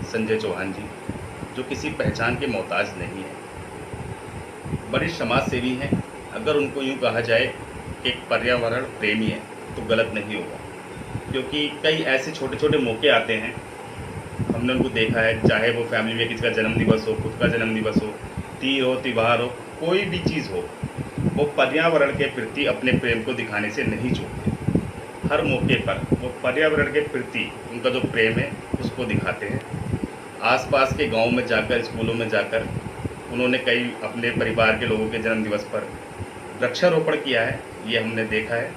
संजय चौहान जी, जो किसी पहचान के मोहताज नहीं हैं, बड़े समाज सेवी हैं। अगर उनको यूँ कहा जाए कि एक पर्यावरण प्रेमी है तो गलत नहीं होगा, क्योंकि कई ऐसे छोटे छोटे मौके आते हैं, हमने उनको देखा है, चाहे वो फैमिली में किसी का जन्म दिवस हो, खुद का जन्म दिवस हो, तीज हो, त्यौहार हो, कोई भी चीज़ हो, वो पर्यावरण के प्रति अपने प्रेम को दिखाने से नहीं चूकते। हर मौके पर वो पर्यावरण के प्रति उनका जो प्रेम है उसको दिखाते हैं। आसपास के गांव में जाकर, स्कूलों में जाकर उन्होंने कई अपने परिवार के लोगों के जन्म दिवस पर वृक्षारोपण किया है, ये हमने देखा है।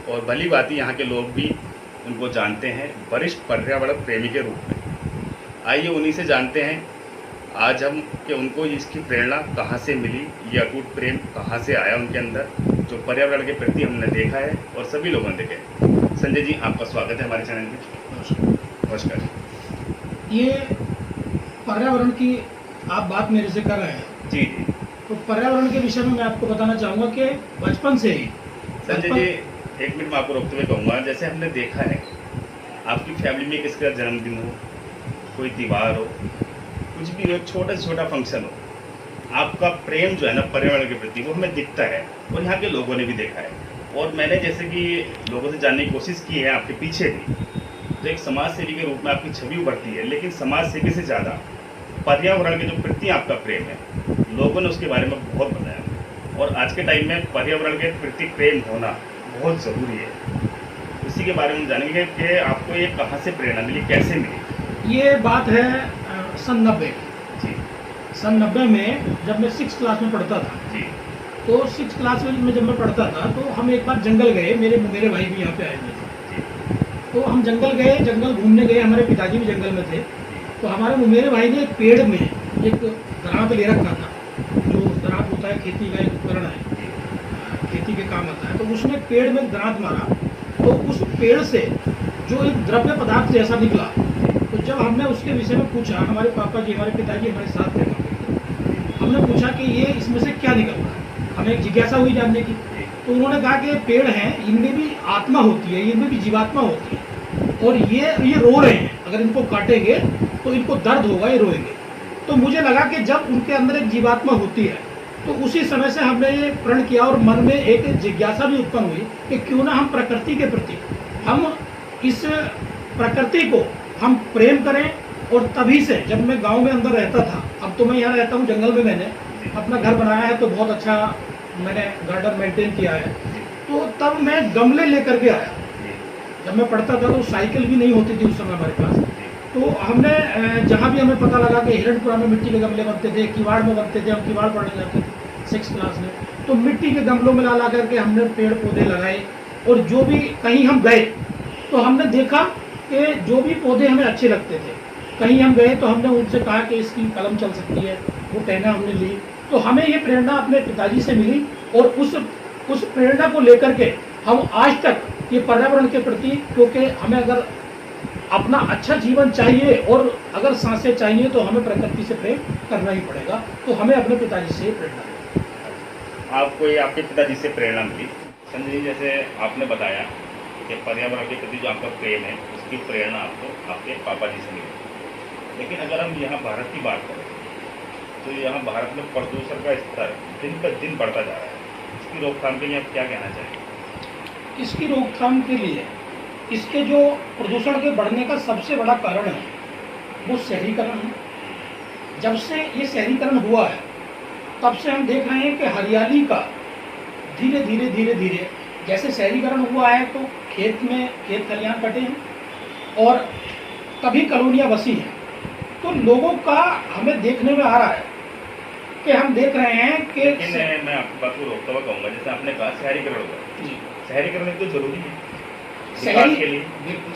और भली बात यहाँ के लोग भी उनको जानते हैं वरिष्ठ पर्यावरण प्रेमी के रूप में। आइए उन्हीं से जानते हैं आज हम कि उनको इसकी प्रेरणा कहाँ से मिली, ये अटूट प्रेम कहाँ से आया उनके अंदर, जो पर्यावरण के प्रति हमने देखा है और सभी लोगों ने देखा है। संजय जी, आपका स्वागत है हमारे चैनल में। नमस्कार। ये पर्यावरण की आप बात मेरे से कर रहे हैं जी जी। तो पर्यावरण के विषय में मैं आपको बताना चाहूँगा कि बचपन से ही संजय जी, एक मिनट में आपको रोकते हुए कहूँगा, जैसे हमने देखा है आपकी फैमिली में किसी का जन्मदिन हो, कोई त्यौहार हो, कुछ भी हो, छोटा से छोटा फंक्शन हो, आपका प्रेम जो है ना पर्यावरण के प्रति वो हमें दिखता है और यहाँ के लोगों ने भी देखा है। और मैंने जैसे कि लोगों से जानने की कोशिश की है आपके पीछे भी, तो एक समाज सेवी के रूप में आपकी छवि उभरती है, लेकिन समाज सेवी से ज़्यादा पर्यावरण के जो प्रति आपका प्रेम है, लोगों ने उसके बारे में बहुत बताया। और आज के टाइम में पर्यावरण के प्रति प्रेम होना बहुत ज़रूरी है। इसी के बारे में जानेंगे कि आपको ये कहाँ से प्रेरणा मिली, कैसे मिली। ये बात है सन 90 जी सन 90 में जब मैं 6th क्लास में पढ़ता था। जी। तो 6th क्लास में जब मैं पढ़ता था तो हम एक बार जंगल गए, मेरे भाई भी यहाँ पे आए हुए थे। तो हम जंगल गए, जंगल घूमने गए, हमारे पिताजी भी जंगल में थे। तो हमारे मेरे भाई ने एक पेड़ में एक दरांत ले रखा था, जो दरांत होता है खेती का एक उपकरण है, खेती के काम आता है। तो उसने पेड़ में दरांत मारा तो उस पेड़ से जो एक द्रव्य पदार्थ जैसा निकला। तो जब हमने उसके विषय में पूछा, हमारे पापा जी, हमारे पिताजी हमारे साथ थे, हमने पूछा कि ये इसमें से क्या निकल रहा है, हमें एक जिज्ञासा हुई जानने की। तो उन्होंने कहा कि पेड़ हैं, इनमें भी आत्मा होती है, इनमें भी जीवात्मा होती है, और ये रो रहे हैं, अगर इनको काटेंगे तो इनको दर्द होगा, ये रोएंगे। तो मुझे लगा कि जब उनके अंदर एक जीवात्मा होती है तो उसी समय से हमने ये प्रण किया और मन में एक जिज्ञासा भी उत्पन्न हुई कि क्यों ना हम प्रकृति के प्रति, हम इस प्रकृति को हम प्रेम करें। और तभी से जब मैं गांव में अंदर रहता था, अब तो मैं यहाँ रहता हूँ जंगल में, मैंने अपना घर बनाया है तो बहुत अच्छा मैंने गार्डन मेंटेन किया है। तो तब मैं गमले लेकर के आया। जब मैं पढ़ता था तो साइकिल भी नहीं होती थी उस समय हमारे पास। तो हमने जहाँ भी हमें पता लगा कि हिरणपुरा में मिट्टी के गमले बनते थे, किवाड़ में बनते थे, हम किवाड़ पढ़ने जाते थे 6th क्लास में, तो मिट्टी के गमलों में ला करके हमने पेड़ पौधे लगाए। और जो भी कहीं हम गए तो हमने देखा कि जो भी पौधे हमें अच्छे लगते थे, कहीं हम गए तो हमने उनसे कहा कि इसकी कलम चल सकती है, वो टहना हमने ली। तो हमें ये प्रेरणा अपने पिताजी से मिली और उस प्रेरणा को लेकर के हम आज तक ये पर्यावरण के प्रति, क्योंकि हमें अगर अपना अच्छा जीवन चाहिए और अगर सांसें चाहिए तो हमें प्रकृति से प्रेम करना ही पड़ेगा। तो हमें अपने पिताजी से प्रेरणा मिली। आपको ये आपके पिताजी से प्रेरणा मिली। संजय जी, जैसे आपने बताया कि पर्यावरण के प्रति जो आपका प्रेम है उसकी प्रेरणा आपको आपके पापा जी से मिली। लेकिन अगर हम यहाँ भारत की बात करें तो यहाँ भारत में प्रदूषण का स्तर दिन पर दिन बढ़ता जा रहा है। इसकी रोकथाम के लिए आप क्या कहना चाहेंगे? इसकी रोकथाम के लिए, इसके जो प्रदूषण के बढ़ने का सबसे बड़ा कारण है वो शहरीकरण है। जब से ये शहरीकरण हुआ है तब से हम देख रहे हैं कि हरियाली का धीरे धीरे जैसे शहरीकरण हुआ है तो खेत खलिहान कटे हैं और तभी कॉलोनियाँ बसी हैं। तो लोगों का हमें देखने में आ रहा है कि हम देख रहे हैं कि मैं आपकी बात को रोकता हुआ कहूँगा, जैसे आपने कहा शहरीकरण हुआ, शहरीकरण तो जरूरी है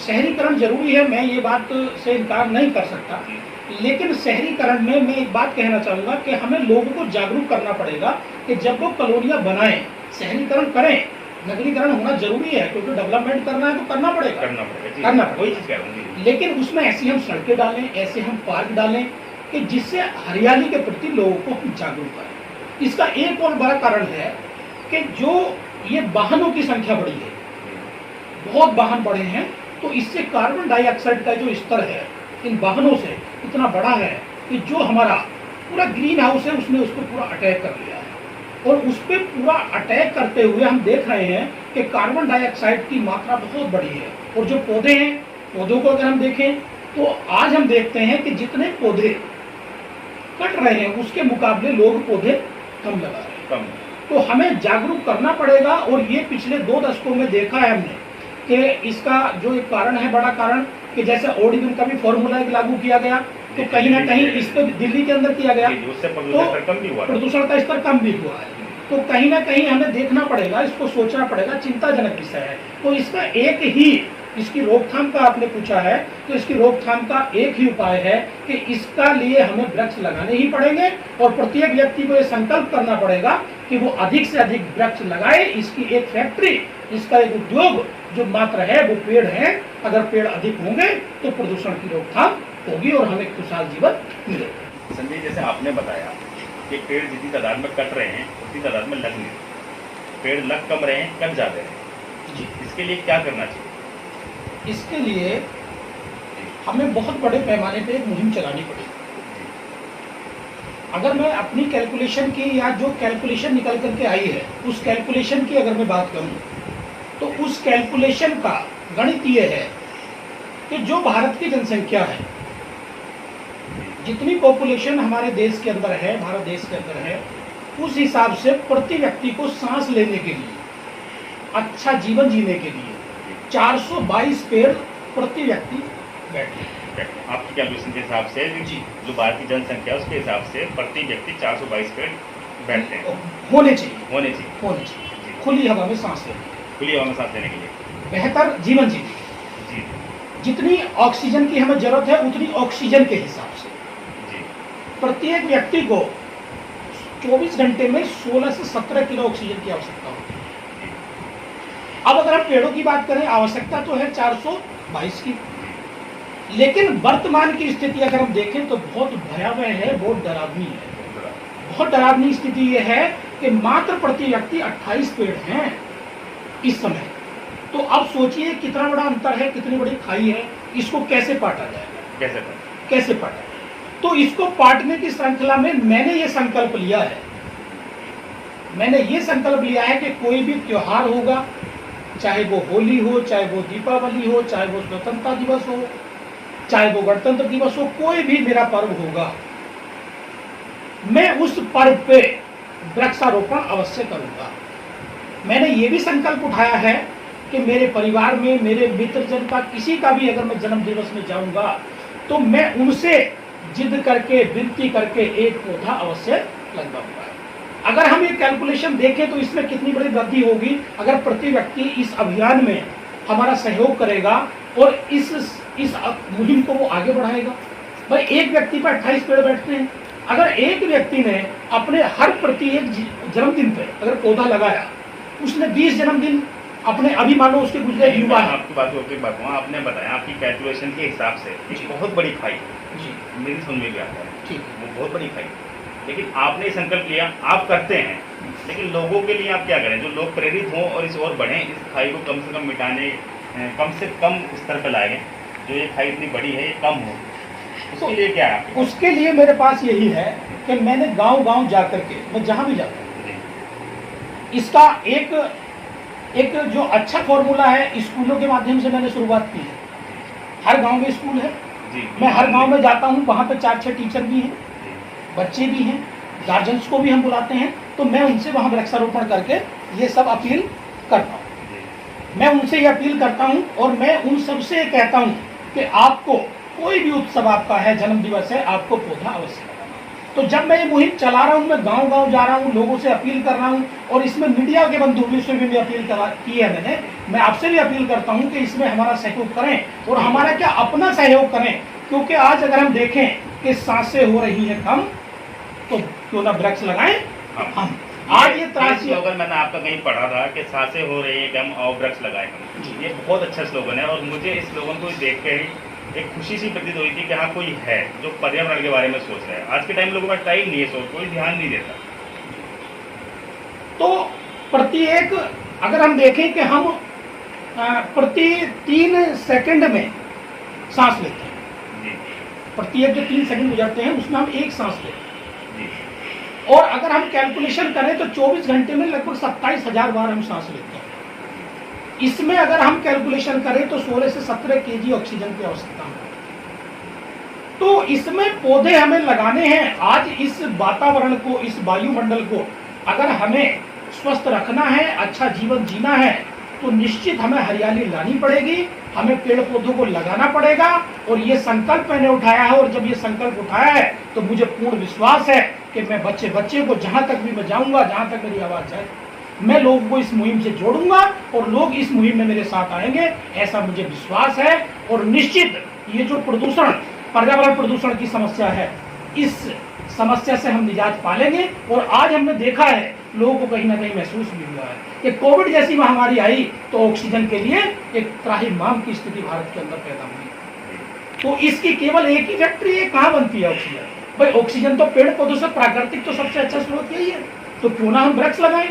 शहरीकरण जरूरी है, मैं ये बात से इनकार नहीं कर सकता। लेकिन शहरीकरण में मैं एक बात कहना चाहूँगा कि हमें लोगों को जागरूक करना पड़ेगा कि जब वो कॉलोनियाँ बनाएं, शहरीकरण करें, नगरीकरण होना जरूरी है, क्योंकि डेवलपमेंट करना है तो करना पड़ेगा। लेकिन उसमें ऐसी हम सड़कें डालें, ऐसे हम पार्क डालें कि जिससे हरियाली के प्रति लोगों को हम जागरूक करें। इसका एक और बड़ा कारण है कि जो ये वाहनों की संख्या बढ़ी है, बहुत वाहन बढ़े हैं, तो इससे कार्बन डाइऑक्साइड का जो स्तर है इन वाहनों से इतना बड़ा है कि जो हमारा पूरा ग्रीन हाउस है उसने उसको पूरा अटैक कर लिया है। और उस पर पूरा अटैक करते हुए हम देख रहे हैं कि कार्बन डाइऑक्साइड की मात्रा बहुत बड़ी है। और जो पौधे हैं, पौधों को अगर हम देखें तो आज हम देखते हैं कि जितने पौधे कट रहे हैं उसके मुकाबले लोग पौधे कम लगा रहे हैं। कम। तो हमें जागरूक करना पड़ेगा। और ये पिछले 2 दशकों में देखा है हमने कि इसका जो एक कारण है, बड़ा कारण, कि जैसे ओडिबिन का भी फॉर्मूला एक लागू किया गया, तो कहीं ना कहीं इस पर दिल्ली के अंदर किया गया, उससे तो प्रदूषण का स्तर कम भी हुआ है। तो कहीं ना कहीं हमें देखना पड़ेगा, इसको सोचना पड़ेगा, चिंताजनक विषय है। तो इसका एक ही, इसकी रोकथाम का आपने पूछा है, तो इसकी रोकथाम का एक ही उपाय है कि इसका लिए हमें वृक्ष लगाने ही पड़ेंगे। और प्रत्येक व्यक्ति को यह संकल्प करना पड़ेगा कि वो अधिक से अधिक वृक्ष लगाए। इसकी एक फैक्ट्री, इसका एक उद्योग जो मात्र है वो पेड़ है। अगर पेड़ अधिक होंगे तो प्रदूषण की रोकथाम होगी और हमें खुशहाल जीवन मिलेगा। संजय, जैसे आपने बताया कि पेड़ जितनी तादाद में कट रहे हैं उतनी तादाद में लग नहीं, पेड़ लग कम रहे हैं, कट ज्यादा रहे जी, इसके लिए क्या करना चाहिए? इसके लिए हमें बहुत बड़े पैमाने पे एक मुहिम चलानी पड़ेगी। अगर मैं अपनी कैलकुलेशन की या जो कैलकुलेशन निकल करके आई है उस कैलकुलेशन की अगर मैं बात करूं तो उस कैलकुलेशन का गणित ये है कि जो भारत की जनसंख्या है, जितनी पॉपुलेशन हमारे देश के अंदर है, भारत देश के अंदर है, उस हिसाब से प्रति व्यक्ति को सांस लेने के लिए, अच्छा जीवन जीने के लिए 422 पेड़ प्रति व्यक्ति बैठे। आपकी कैलकुलेशन के हिसाब से जी, जो भारत की जनसंख्या उसके हिसाब से प्रति व्यक्ति 422 पेड़ बैठते हैं, होने चाहिए खुली हवा में सांस लेने, खुली हवा में सांस लेने के लिए, बेहतर जीवन जीने, जितनी ऑक्सीजन की हमें जरूरत है उतनी ऑक्सीजन के हिसाब से प्रत्येक व्यक्ति को 24 घंटे में 16 से 17 किलो ऑक्सीजन की आवश्यकता होती है। अब अगर हम पेड़ों की बात करें, आवश्यकता तो है 422 की, लेकिन वर्तमान की स्थिति अगर हम देखें तो बहुत भयावह है, बहुत डरावनी है। बहुत डरावनी स्थिति यह है कि मात्र प्रति व्यक्ति 28 पेड़ हैं इस समय। तो अब सोचिए कितना बड़ा अंतर है, कितनी बड़ी खाई है। इसको कैसे पाटा जाएगा, कैसे पाटा? तो इसको पाटने की श्रृंखला में मैंने ये संकल्प लिया है कि कोई भी त्योहार होगा, चाहे वो होली हो, चाहे वो दीपावली हो, चाहे वो स्वतंत्रता दिवस हो, चाहे वो गणतंत्र दिवस हो, कोई भी मेरा पर्व होगा, मैं उस पर्व पे वृक्षारोपण अवश्य करूंगा। मैंने ये भी संकल्प उठाया है कि मेरे परिवार में, मेरे मित्रजन का किसी का भी अगर मैं जन्म दिवस में जाऊंगा तो मैं उनसे जिद करके, विनती करके एक पौधा अवश्य लगवाऊंगा। अगर हम ये कैलकुलेशन देखें तो इसमें कितनी बड़ी वृद्धि होगी अगर प्रति व्यक्ति इस अभियान में हमारा सहयोग करेगा और इस मुहिम को वो आगे बढ़ाएगा। भाई एक व्यक्ति पर 28 पेड़ बैठते हैं, अगर एक व्यक्ति ने अपने हर प्रति एक जन्मदिन पे अगर पौधा लगाया, उसने 20 जन्मदिन अपने, अभी मान लो उसके गुजरे युवा है। आपकी बात हुआ, आपने बताया आपकी कैलकुलेशन के हिसाब से एक बहुत बड़ी खाई जी, मेरी समझ में भी आता है, ठीक, वो बहुत बड़ी खाई, लेकिन आपने संकल्प लिया, आप करते हैं, लेकिन लोगों के लिए आप क्या करें जो लोग प्रेरित हों और इस ओर बढ़ें, इस खाई को कम से कम मिटाने, कम से कम स्तर पर लाएं, जो ये खाई इतनी बड़ी है ये कम हो, उसके लिए क्या है? उसके लिए मेरे पास यही है कि मैंने गांव-गांव जाकर के, मैं जहां भी जाता हूं, इसका एक जो अच्छा फॉर्मूला है, स्कूलों के माध्यम से मैंने शुरुआत की है। हर गांव में स्कूल है जी, मैं हर गांव में जाता हूं, वहां पे 4-6 टीचर भी हैं, बच्चे भी हैं, गार्जियंस को भी हम बुलाते हैं, तो मैं उनसे वहां वृक्षारोपण करके ये सब अपील करता हूं। मैं उनसे ये अपील करता हूं और मैं उन सबसे कहता हूं कि आपको कोई भी उत्सव आपका है, जन्म दिवस है, आपको पौधा अवश्य लगाना। तो जब मैं ये मुहिम चला रहा हूं, मैं गांव-गांव जा रहा हूं, लोगों से अपील कर रहा हूं, और इसमें मीडिया के बंधुओं से भी अपील की है मैं आपसे भी अपील करता हूं कि इसमें हमारा सहयोग करें और हमारा क्या अपना सहयोग करें, क्योंकि आज अगर हम देखें कि सांसें हो रही हैं कम, तो क्यों ना वृक्ष लगाएं हम। आज ये स्लोगन मैंने आपका कहीं पढ़ा था कि सांसें हो रही है कम और वृक्ष लगाएं हम, ये बहुत अच्छा स्लोगन है और मुझे इस स्लोगन को देख के एक खुशी सी प्रतीत हुई थी कि हाँ कोई है जो पर्यावरण के बारे में सोच रहा है। आज के टाइम लोगों का टाइम नहीं है, सोच कोई ध्यान नहीं देता। तो प्रत्येक अगर हम देखें कि हम प्रति 3 सेकंड में सांस लेते हैं, प्रत्येक जो 3 सेकंड गुजरते हैं उसमें हम एक सांस लेते जी हैं। और अगर हम कैलकुलेशन करें तो 24 घंटे में लगभग 27,000 बार हम सांस लेते हैं। इसमें अगर हम कैलकुलेशन करें तो 16 से 17 केजी ऑक्सीजन की आवश्यकता है। तो इसमें पौधे हमें लगाने हैं। आज इस वातावरण को, इस वायुमंडल को अगर हमें स्वस्थ रखना है, अच्छा जीवन जीना है, तो निश्चित हमें हरियाली लानी पड़ेगी, हमें पेड़ पौधों को लगाना पड़ेगा। और ये संकल्प मैंने उठाया है, और जब ये संकल्प उठाया है तो मुझे पूर्ण विश्वास है कि मैं बच्चे को जहां तक भी मैं जाऊंगा, जहां तक मेरी आवाज जाए, मैं लोगों को इस मुहिम से जोड़ूंगा और लोग इस मुहिम में मेरे साथ आएंगे, ऐसा मुझे विश्वास है। और निश्चित ये जो प्रदूषण, पर्यावरण प्रदूषण की समस्या है, इस समस्या से हम निजात पालेंगे। और आज हमने देखा है, लोगों को कहीं ना कहीं महसूस भी हुआ है कि कोविड जैसी महामारी आई तो ऑक्सीजन के लिए एक त्राहिमाम की स्थिति भारत के अंदर पैदा हुई। तो इसकी केवल एक ही फैक्ट्री है, कहाँ बनती है ऑक्सीजन? भाई ऑक्सीजन तो पेड़ पौधों से, प्राकृतिक तो सबसे अच्छा स्रोत यही है। तो क्यों ना हम वृक्ष लगाएं?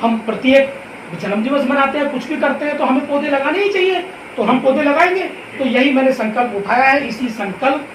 हम प्रत्येक जन्मदिवस मनाते हैं, कुछ भी करते हैं, तो हमें पौधे लगाने ही चाहिए, तो हम पौधे लगाएंगे। तो यही मैंने संकल्प उठाया है, इसी संकल्प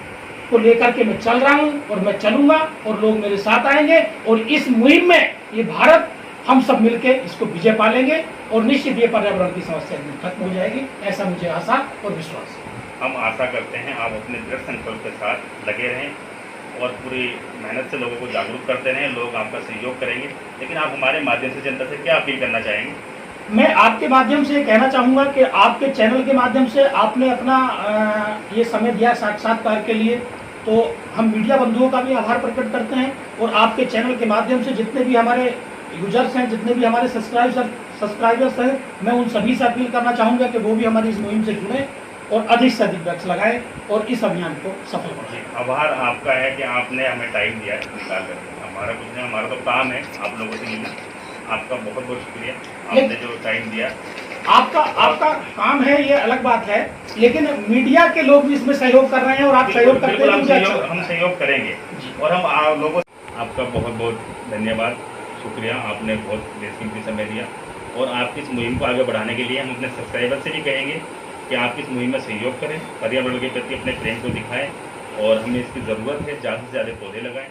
को लेकर के मैं चल रहा हूं और मैं चलूंगा और लोग मेरे साथ आएंगे। और इस मुहिम में ये भारत, हम सब मिलकर इसको विजय पालेंगे और निश्चित ये पर्यावरण की समस्या खत्म हो जाएगी, ऐसा मुझे आशा और विश्वास है। हम आशा करते हैं आप अपने दृढ़ संकल्प के साथ लगे रहें और पूरी मेहनत से लोगों को जागरूक करते रहें, लोग आपका सहयोग करेंगे। लेकिन आप हमारे माध्यम से जनता से क्या अपील करना चाहेंगे? मैं आपके माध्यम से कहना चाहूँगा कि आपके चैनल के माध्यम से आपने अपना ये समय दिया साक्षात्कार के लिए, तो हम मीडिया बंधुओं का भी आभार प्रकट करते हैं। और आपके चैनल के माध्यम से जितने भी हमारे यूजर्स हैं, जितने भी हमारे सब्सक्राइबर्स हैं, मैं उन सभी से अपील करना चाहूँगा कि वो भी हमारी इस मुहिम से जुड़ें और अधिक से अधिक वृक्ष लगाएं और इस अभियान को सफल बनाएं। आभार आपका है कि आपने हमें टाइम दिया निकाल करके। हमारा कुछ नहीं, हमारा तो काम है आप लोगों से मिलना। आपका बहुत बहुत शुक्रिया, आपने जो टाइम दिया। आपका काम है, ये अलग बात है, लेकिन मीडिया के लोग भी इसमें सहयोग कर रहे हैं और आप सहयोग करते हैं, हम सहयोग करेंगे। और हम लोगों, आपका बहुत बहुत धन्यवाद, शुक्रिया। आपने बहुत बेसकीमती समय दिया और आपकी इस मुहिम को आगे बढ़ाने के लिए हम अपने सब्सक्राइबर से भी कहेंगे कि आप इस मुहिम में सहयोग करें, पर्यावरण के प्रति अपने प्रेम को दिखाएं और हमें इसकी ज़रूरत है, ज़्यादा से ज़्यादा पौधे लगाएं।